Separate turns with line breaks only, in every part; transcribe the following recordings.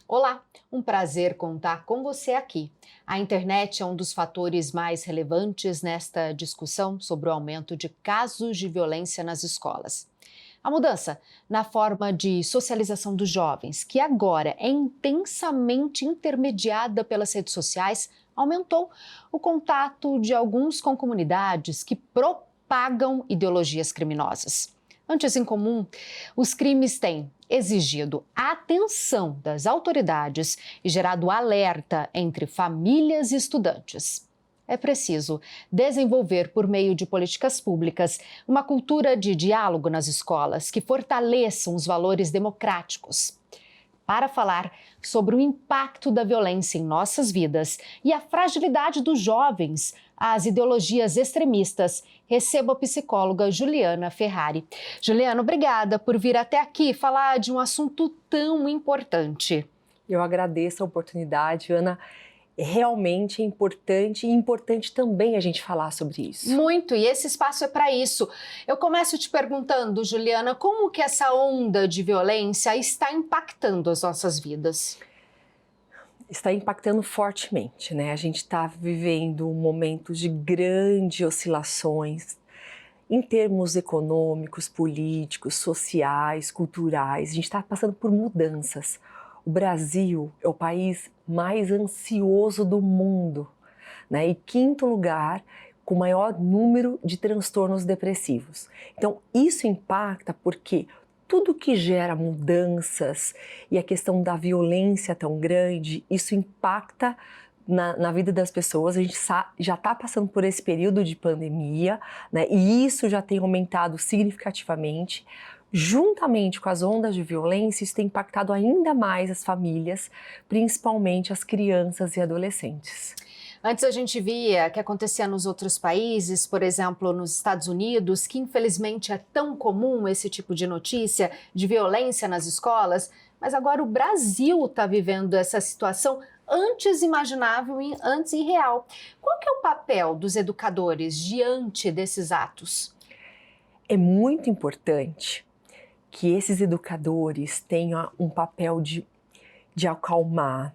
Olá, um prazer contar com você aqui. A internet é um dos fatores mais relevantes nesta discussão sobre o aumento de casos de violência nas escolas. A mudança na forma de socialização dos jovens, que agora é intensamente intermediada pelas redes sociais, aumentou o contato de alguns com comunidades que propagam ideologias criminosas. Antes em comum, os crimes têm exigido a atenção das autoridades e gerado alerta entre famílias e estudantes. É preciso desenvolver, por meio de políticas públicas, uma cultura de diálogo nas escolas que fortaleçam os valores democráticos. Para falar sobre o impacto da violência em nossas vidas e a fragilidade dos jovens às ideologias extremistas, recebo a psicóloga Juliana Ferrari. Juliana, obrigada por vir até aqui falar de um assunto tão importante.
Eu agradeço a oportunidade, Ana. Realmente é importante e importante também a gente falar sobre isso.
Muito, e esse espaço é para isso. Eu começo te perguntando, Juliana, como que essa onda de violência está impactando as nossas vidas?
Está impactando fortemente, né? A gente está vivendo um momento de grandes oscilações em termos econômicos, políticos, sociais, culturais. A gente está passando por mudanças. O Brasil é o país mais ansioso do mundo, né? E quinto lugar, com maior número de transtornos depressivos. Então, isso impacta porque tudo que gera mudanças e a questão da violência tão grande, isso impacta na vida das pessoas. A gente já está passando por esse período de pandemia, né? E isso já tem aumentado significativamente. Juntamente com as ondas de violência, isso tem impactado ainda mais as famílias, principalmente as crianças e adolescentes.
Antes a gente via que acontecia nos outros países, por exemplo, nos Estados Unidos, que infelizmente é tão comum esse tipo de notícia de violência nas escolas, mas agora o Brasil está vivendo essa situação antes imaginável e antes irreal. Qual que é o papel dos educadores diante desses atos?
É muito importante que esses educadores tenham um papel de acalmar,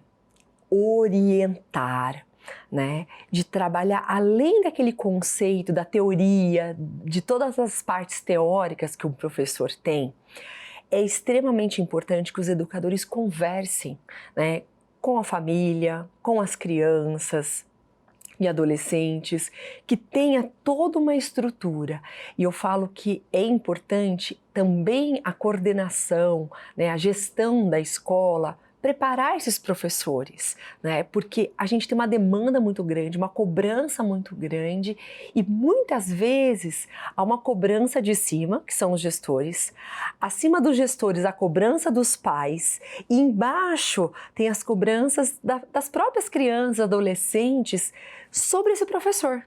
orientar, né? De trabalhar além daquele conceito, da teoria, de todas as partes teóricas que um professor tem. É extremamente importante que os educadores conversem, né, com a família, com as crianças e adolescentes, que tenha toda uma estrutura. E eu falo que é importante também a coordenação, né, a gestão da escola, preparar esses professores, né, porque a gente tem uma demanda muito grande, uma cobrança muito grande e muitas vezes há uma cobrança de cima, que são os gestores, acima dos gestores a cobrança dos pais e embaixo tem as cobranças das próprias crianças, adolescentes sobre esse professor.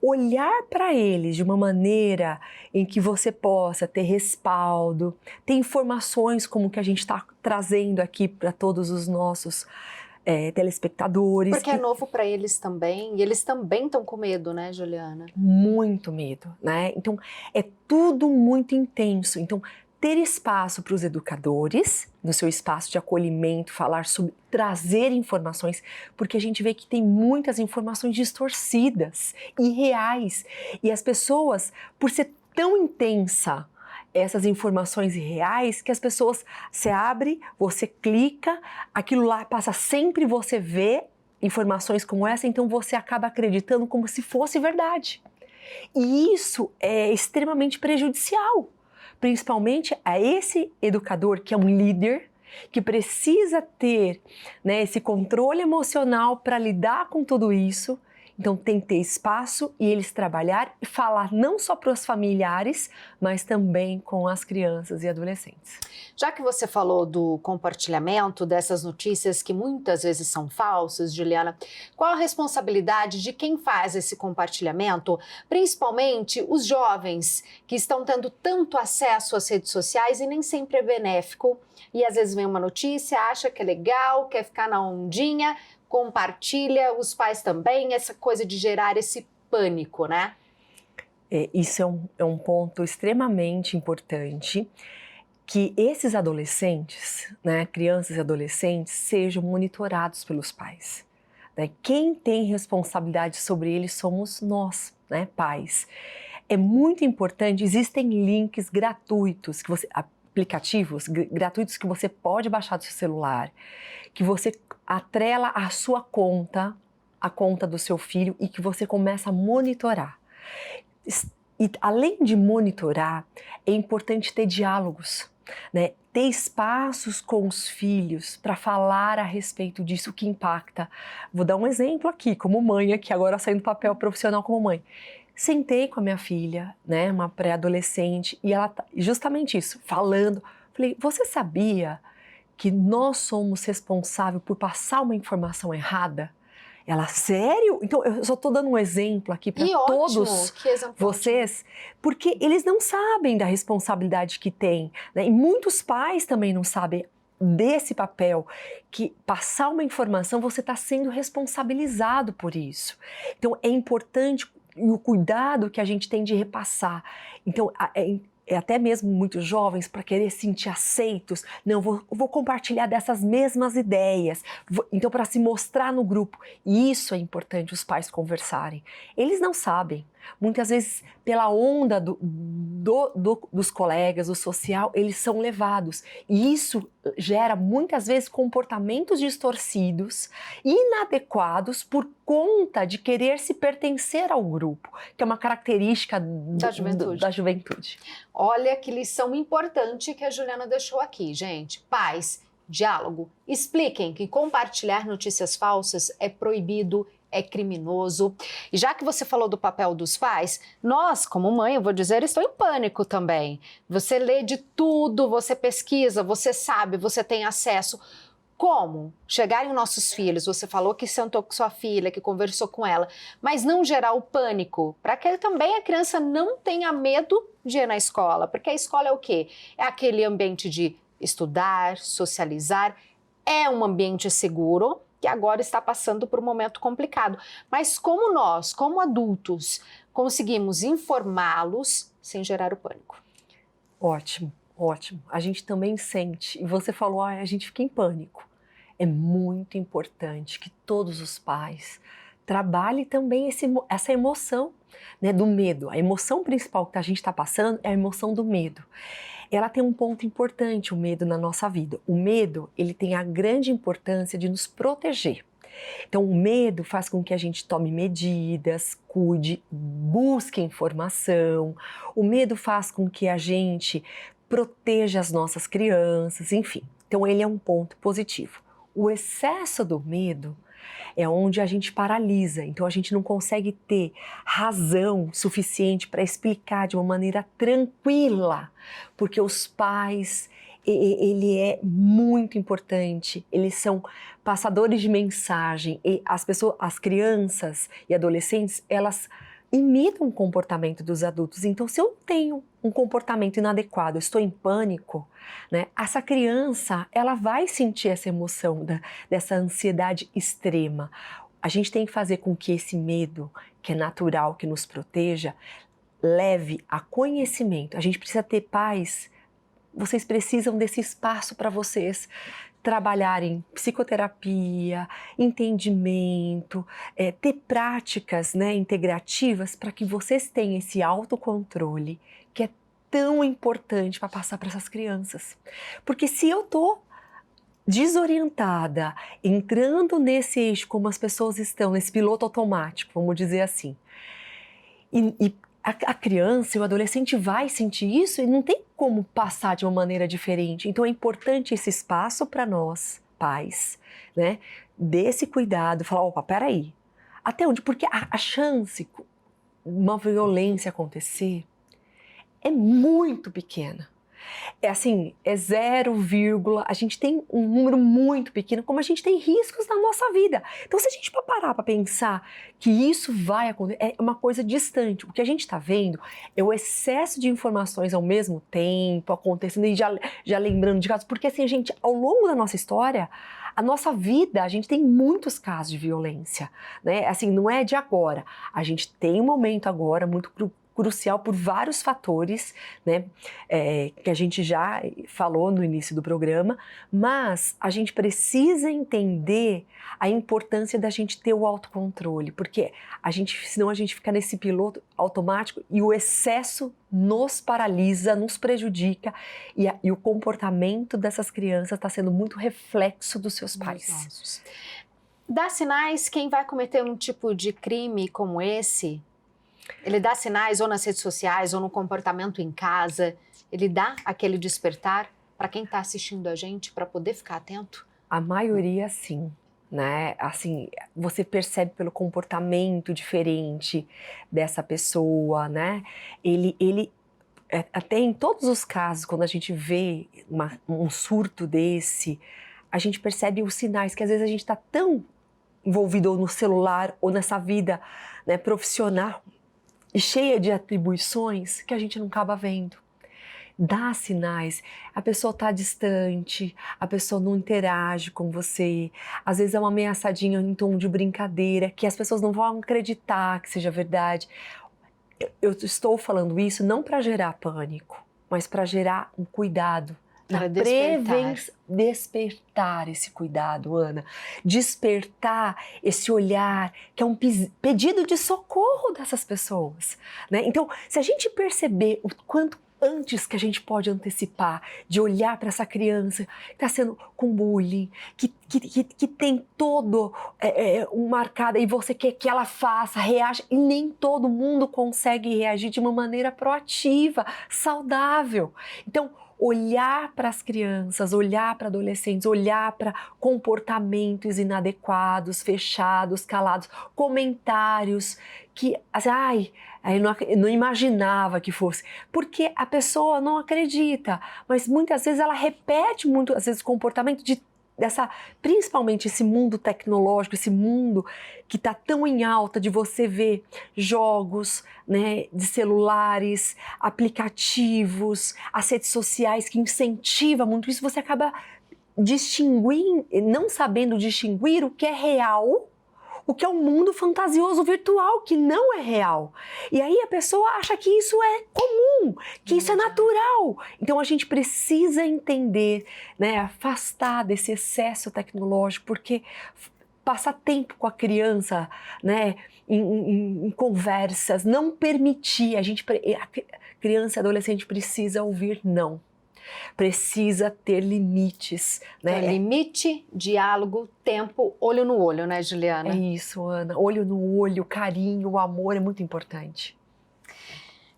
Olhar para eles de uma maneira em que você possa ter respaldo, ter informações como que a gente está trazendo aqui para todos os nossos telespectadores.
Porque é novo para eles também, e eles também estão com medo, né, Juliana?
Muito medo, né? Então, é tudo muito intenso. Então, ter espaço para os educadores, no seu espaço de acolhimento, falar sobre, trazer informações, porque a gente vê que tem muitas informações distorcidas, irreais, e as pessoas, por ser tão intensa essas informações irreais, que as pessoas, você abre, você clica, aquilo lá passa sempre, você vê informações como essa, então você acaba acreditando como se fosse verdade. E isso é extremamente prejudicial, principalmente a esse educador que é um líder, que precisa ter, né, esse controle emocional para lidar com tudo isso. Então tem que ter espaço e eles trabalhar e falar não só para os familiares, mas também com as crianças e adolescentes.
Já que você falou do compartilhamento dessas notícias que muitas vezes são falsas, Juliana, qual a responsabilidade de quem faz esse compartilhamento, principalmente os jovens que estão tendo tanto acesso às redes sociais e nem sempre é benéfico, e às vezes vem uma notícia, acha que é legal, quer ficar na ondinha, compartilha, os pais também, essa coisa de gerar esse pânico, né?
Isso é um ponto extremamente importante. que esses adolescentes, né, crianças e adolescentes, sejam monitorados pelos pais. Né? Quem tem responsabilidade sobre eles somos nós, né, pais. É muito importante, existem links gratuitos, aplicativos gratuitos que você pode baixar do seu celular, que você atrela a sua conta, a conta do seu filho, e que você começa a monitorar. E além de monitorar, é importante ter diálogos, né? Ter espaços com os filhos para falar a respeito disso que impacta. Vou dar um exemplo aqui, como mãe, aqui agora saindo do papel profissional como mãe. Sentei com a minha filha, né, uma pré-adolescente, e ela justamente isso, falando. Falei, você sabia que nós somos responsáveis por passar uma informação errada? Ela, sério? Então, eu só estou dando um exemplo aqui para todos vocês, porque eles não sabem da responsabilidade que tem, né? E muitos pais também não sabem desse papel, que passar uma informação, você está sendo responsabilizado por isso. Então, é importante o cuidado que a gente tem de repassar. Então, até mesmo muitos jovens, para querer se sentir aceitos, não, vou compartilhar dessas mesmas ideias, então para se mostrar no grupo. E isso é importante os pais conversarem. Eles não sabem, muitas vezes pela onda dos colegas, do social, eles são levados. E isso gera muitas vezes comportamentos distorcidos, inadequados por conta de querer se pertencer ao grupo, que é uma característica da juventude.
Olha que lição importante que a Juliana deixou aqui, gente. Pais, diálogo. Expliquem que compartilhar notícias falsas é proibido, é criminoso. E já que você falou do papel dos pais, nós, como mãe, eu vou dizer, estou em pânico também. Você lê de tudo, você pesquisa, você sabe, você tem acesso. Como chegar em nossos filhos? Você falou que sentou com sua filha, que conversou com ela, mas não gerar o pânico, para que também a criança não tenha medo de ir na escola, porque a escola é o quê? É aquele ambiente de estudar, socializar, é um ambiente seguro, que agora está passando por um momento complicado. Mas como nós, como adultos, conseguimos informá-los sem gerar o pânico?
Ótimo, ótimo. A gente também sente, e você falou, a gente fica em pânico. É muito importante que todos os pais trabalhem também essa emoção, né, do medo. A emoção principal que a gente está passando é a emoção do medo. Ela tem um ponto importante, o medo, na nossa vida. O medo, ele tem a grande importância de nos proteger. Então, o medo faz com que a gente tome medidas, cuide, busque informação. O medo faz com que a gente proteja as nossas crianças, enfim. Então, ele é um ponto positivo. O excesso do medo é onde a gente paralisa, então a gente não consegue ter razão suficiente para explicar de uma maneira tranquila, porque os pais, ele é muito importante, eles são passadores de mensagem, e as crianças e adolescentes, elas imitam o comportamento dos adultos. Então, se eu tenho um comportamento inadequado, eu estou em pânico, né? Essa criança, ela vai sentir essa emoção dessa ansiedade extrema. A gente tem que fazer com que esse medo, que é natural, que nos proteja, leve a conhecimento. A gente precisa ter pais, vocês precisam desse espaço para vocês trabalharem psicoterapia, entendimento, ter práticas, né, integrativas para que vocês tenham esse autocontrole que é tão importante para passar para essas crianças. Porque se eu estou desorientada, entrando nesse eixo como as pessoas estão, nesse piloto automático, vamos dizer assim, e a criança e o adolescente vai sentir isso e não tem como passar de uma maneira diferente. Então é importante esse espaço para nós, pais, né? Desse cuidado, falar, opa, peraí, até onde? Porque a chance de uma violência acontecer é muito pequena. É assim, é 0, a gente tem um número muito pequeno, como a gente tem riscos na nossa vida. Então, se a gente parar para pensar que isso vai acontecer, é uma coisa distante. O que a gente está vendo é o excesso de informações ao mesmo tempo acontecendo e já lembrando de casos. Porque assim, gente, ao longo da nossa história, a nossa vida, a gente tem muitos casos de violência, né? Assim, não é de agora. A gente tem um momento agora muito crucial por vários fatores, né, que a gente já falou no início do programa, mas a gente precisa entender a importância da gente ter o autocontrole, porque senão a gente fica nesse piloto automático e o excesso nos paralisa, nos prejudica e o comportamento dessas crianças está sendo muito reflexo dos seus pais.
Dá sinais quem vai cometer um tipo de crime como esse? Ele dá sinais ou nas redes sociais ou no comportamento em casa? Ele dá aquele despertar para quem está assistindo a gente para poder ficar atento?
A maioria sim, né? Assim, você percebe pelo comportamento diferente dessa pessoa, né? Ele até em todos os casos, quando a gente vê um surto desse, a gente percebe os sinais que às vezes a gente está tão envolvido ou no celular ou nessa vida, né, profissional e cheia de atribuições que a gente não acaba vendo. Dá sinais, a pessoa está distante, a pessoa não interage com você, às vezes é uma ameaçadinha em tom de brincadeira, que as pessoas não vão acreditar que seja verdade. Eu estou falando isso não para gerar pânico, mas para gerar um cuidado. Despertar esse cuidado, Ana. Despertar esse olhar, que é um pedido de socorro dessas pessoas, né? Então, se a gente perceber o quanto antes que a gente pode antecipar, de olhar para essa criança que está sendo com bullying, que tem todo um marcado, e você quer que ela faça, reaja, e nem todo mundo consegue reagir de uma maneira proativa, saudável. Então, olhar para as crianças, olhar para adolescentes, olhar para comportamentos inadequados, fechados, calados, comentários que, assim, eu não imaginava que fosse, porque a pessoa não acredita, mas muitas vezes ela repete muito, às vezes, o comportamento principalmente esse mundo tecnológico, esse mundo que está tão em alta de você ver jogos, né, de celulares, aplicativos, as redes sociais que incentivam muito isso, você acaba não sabendo distinguir o que é real, o que é um mundo fantasioso virtual, que não é real. E aí a pessoa acha que isso é comum, que isso é natural. Então a gente precisa entender, né, afastar desse excesso tecnológico, porque passar tempo com a criança, né, em conversas, não permitir, a criança e adolescente precisa ouvir não. Precisa ter limites, né?
Então, limite, diálogo, tempo, olho no olho, né, Juliana?
É isso, Ana. Olho no olho, carinho, o amor é muito importante.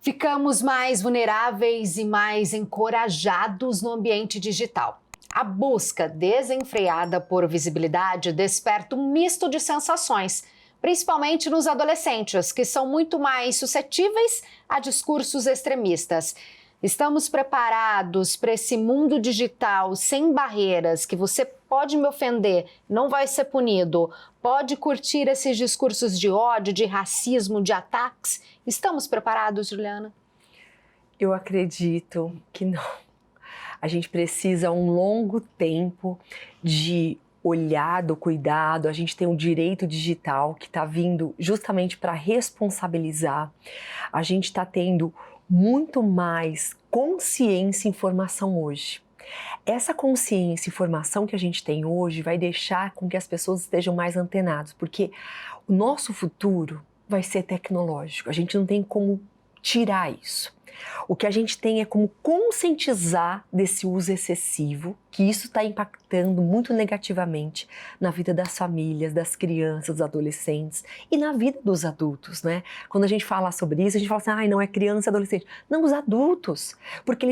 Ficamos mais vulneráveis e mais encorajados no ambiente digital. A busca desenfreada por visibilidade desperta um misto de sensações, principalmente nos adolescentes, que são muito mais suscetíveis a discursos extremistas. Estamos preparados para esse mundo digital sem barreiras, que você pode me ofender, não vai ser punido, pode curtir esses discursos de ódio, de racismo, de ataques? Estamos preparados, Juliana?
Eu acredito que não. A gente precisa um longo tempo de olhado, cuidado. A gente tem um direito digital que está vindo justamente para responsabilizar. A gente está tendo muito mais consciência e informação hoje. Essa consciência e informação que a gente tem hoje vai deixar com que as pessoas estejam mais antenadas, porque o nosso futuro vai ser tecnológico, a gente não tem como tirar isso. O que a gente tem é como conscientizar desse uso excessivo, que isso está impactando muito negativamente na vida das famílias, das crianças, dos adolescentes e na vida dos adultos, né? Quando a gente fala sobre isso, a gente fala assim, não é criança e adolescente. Não, os adultos, porque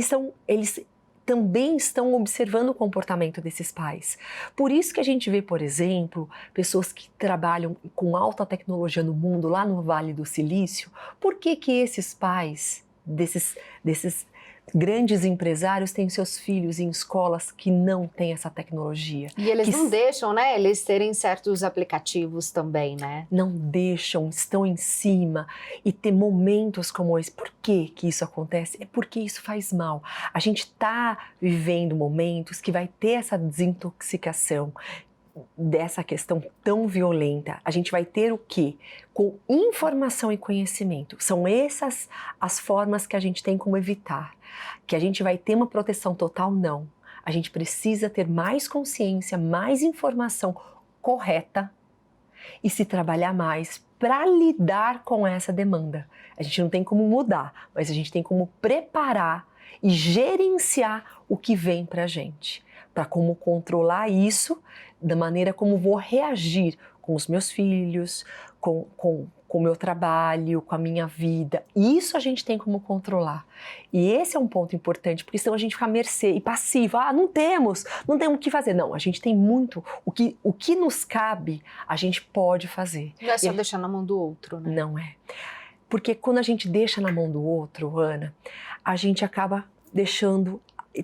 eles também estão observando o comportamento desses pais. Por isso que a gente vê, por exemplo, pessoas que trabalham com alta tecnologia no mundo, lá no Vale do Silício. Por que esses pais desses grandes empresários têm seus filhos em escolas que não têm essa tecnologia?
E eles não deixam, né? Eles terem certos aplicativos também, né?
Não deixam, estão em cima e ter momentos como esse. Por que isso acontece? É porque isso faz mal. A gente está vivendo momentos que vai ter essa desintoxicação dessa questão tão violenta, a gente vai ter o quê? Com informação e conhecimento. São essas as formas que a gente tem como evitar. Que a gente vai ter uma proteção total? Não. A gente precisa ter mais consciência, mais informação correta e se trabalhar mais para lidar com essa demanda. A gente não tem como mudar, mas a gente tem como preparar e gerenciar o que vem para a gente, para como controlar isso da maneira como vou reagir com os meus filhos, com o meu trabalho, com a minha vida. Isso a gente tem como controlar. E esse é um ponto importante, porque senão a gente fica à mercê e passivo. Não temos o que fazer. Não, a gente tem muito. O que nos cabe, a gente pode fazer.
Não é só deixar na mão do outro, né?
Não é. Porque quando a gente deixa na mão do outro, Ana, a gente acaba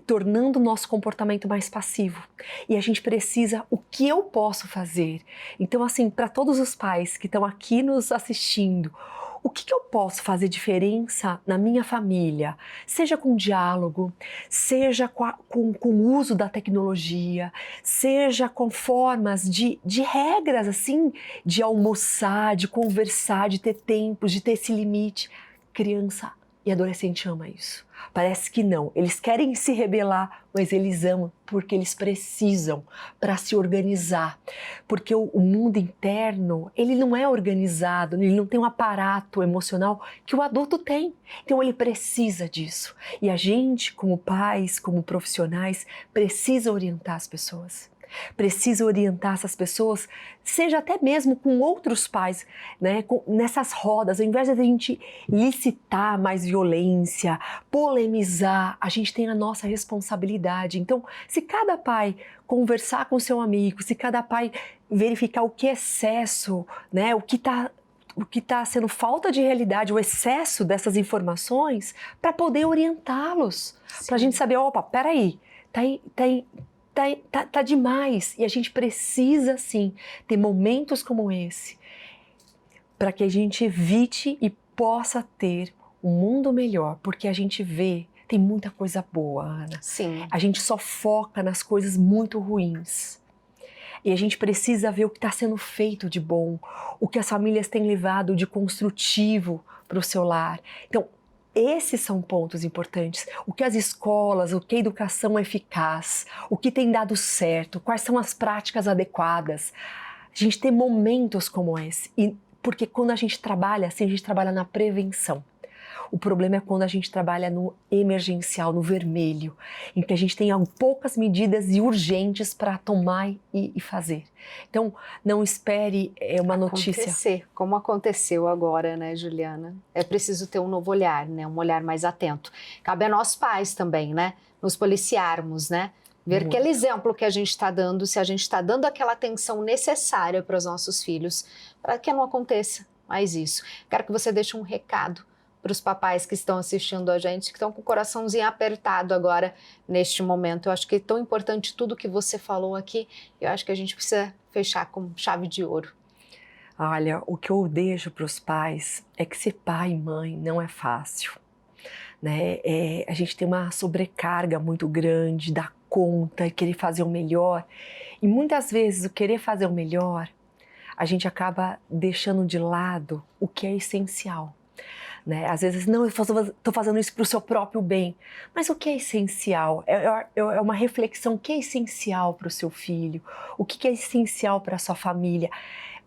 tornando o nosso comportamento mais passivo. E a gente precisa, o que eu posso fazer? Então, assim, para todos os pais que estão aqui nos assistindo, o que eu posso fazer diferença na minha família? Seja com diálogo, seja com o uso da tecnologia, seja com formas de regras, assim, de almoçar, de conversar, de ter tempos, de ter esse limite. Criança e adolescente ama isso. Parece que não. Eles querem se rebelar, mas eles amam porque eles precisam para se organizar. Porque o mundo interno, ele não é organizado, ele não tem um aparato emocional que o adulto tem. Então ele precisa disso. E a gente, como pais, como profissionais, precisa orientar as pessoas. Precisa orientar essas pessoas, seja até mesmo com outros pais, né? Nessas rodas, ao invés de a gente licitar mais violência, polemizar, a gente tem a nossa responsabilidade. Então, se cada pai conversar com seu amigo, se cada pai verificar o que é excesso, né? O que está sendo falta de realidade, o excesso dessas informações, para poder orientá-los, para a gente saber, opa, peraí, tá demais, e a gente precisa sim ter momentos como esse para que a gente evite e possa ter um mundo melhor, porque a gente vê, tem muita coisa boa, Ana.
Sim.
A gente só foca nas coisas muito ruins. E a gente precisa ver o que está sendo feito de bom, o que as famílias têm levado de construtivo para o seu lar. Então, esses são pontos importantes. O que as escolas, o que a educação é eficaz, o que tem dado certo, quais são as práticas adequadas. A gente tem momentos como esse. Porque quando a gente trabalha assim, a gente trabalha na prevenção. O problema é quando a gente trabalha no emergencial, no vermelho, em que a gente tem poucas medidas e urgentes para tomar e fazer. Então, não espere uma notícia.
Acontecer, como aconteceu agora, né, Juliana? É preciso ter um novo olhar, né? Um olhar mais atento. Cabe a nós pais também, né? Nos policiarmos, né? Ver
Muito.
aquele exemplo que a gente está dando, se a gente está dando aquela atenção necessária para os nossos filhos, para que não aconteça mais isso. Quero que você deixe um recado para os papais que estão assistindo a gente, que estão com o coraçãozinho apertado agora, neste momento. Eu acho que é tão importante tudo que você falou aqui, eu acho que a gente precisa fechar com chave de ouro.
Olha, o que eu deixo para os pais é que ser pai e mãe não é fácil, né? A gente tem uma sobrecarga muito grande, dar conta e querer fazer o melhor. E muitas vezes o querer fazer o melhor, a gente acaba deixando de lado o que é essencial. Né? Às vezes, não, eu estou fazendo isso para o seu próprio bem. Mas o que é essencial? É uma reflexão. O que é essencial para o seu filho? O que é essencial para a sua família?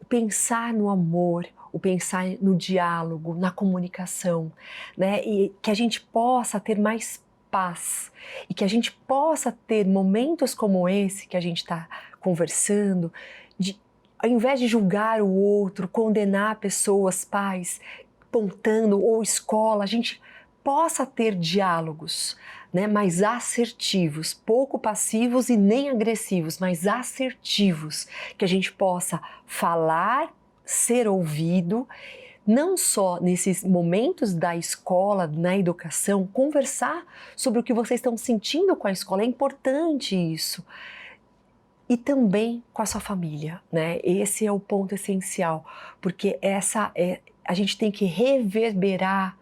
Pensar no amor, o pensar no diálogo, na comunicação, né? E que a gente possa ter mais paz e que a gente possa ter momentos como esse que a gente está conversando, ao invés de julgar o outro, condenar pessoas, pais, apontando, ou escola, a gente possa ter diálogos, né, mais assertivos, pouco passivos e nem agressivos, mas assertivos, que a gente possa falar, ser ouvido, não só nesses momentos da escola, na educação, conversar sobre o que vocês estão sentindo com a escola, é importante isso. E também com a sua família, né? Esse é o ponto essencial, porque a gente tem que reverberar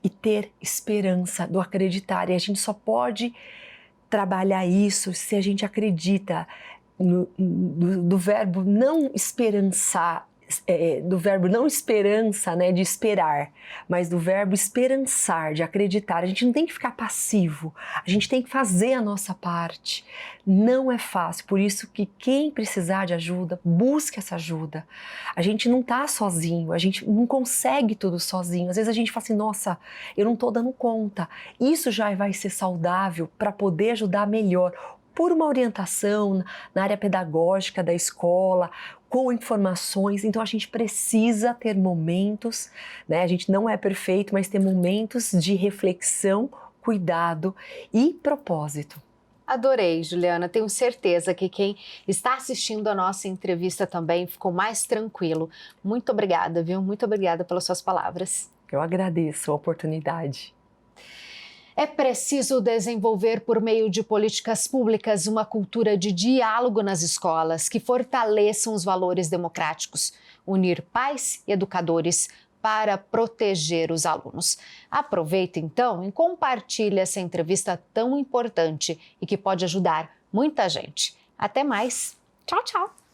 e ter esperança do acreditar. E a gente só pode trabalhar isso se a gente acredita do verbo não esperançar, do verbo não esperança, né, de esperar, mas do verbo esperançar, de acreditar. A gente não tem que ficar passivo, a gente tem que fazer a nossa parte. Não é fácil, por isso que quem precisar de ajuda, busque essa ajuda. A gente não tá sozinho, a gente não consegue tudo sozinho. Às vezes a gente fala assim, nossa, eu não tô dando conta. Isso já vai ser saudável para poder ajudar melhor, por uma orientação na área pedagógica da escola, com informações. Então a gente precisa ter momentos, né? A gente não é perfeito, mas ter momentos de reflexão, cuidado e propósito.
Adorei, Juliana. Tenho certeza que quem está assistindo a nossa entrevista também ficou mais tranquilo. Muito obrigada, viu? Muito obrigada pelas suas palavras.
Eu agradeço a oportunidade.
É preciso desenvolver, por meio de políticas públicas, uma cultura de diálogo nas escolas que fortaleçam os valores democráticos, unir pais e educadores para proteger os alunos. Aproveita então e compartilhe essa entrevista tão importante e que pode ajudar muita gente. Até mais. Tchau, tchau.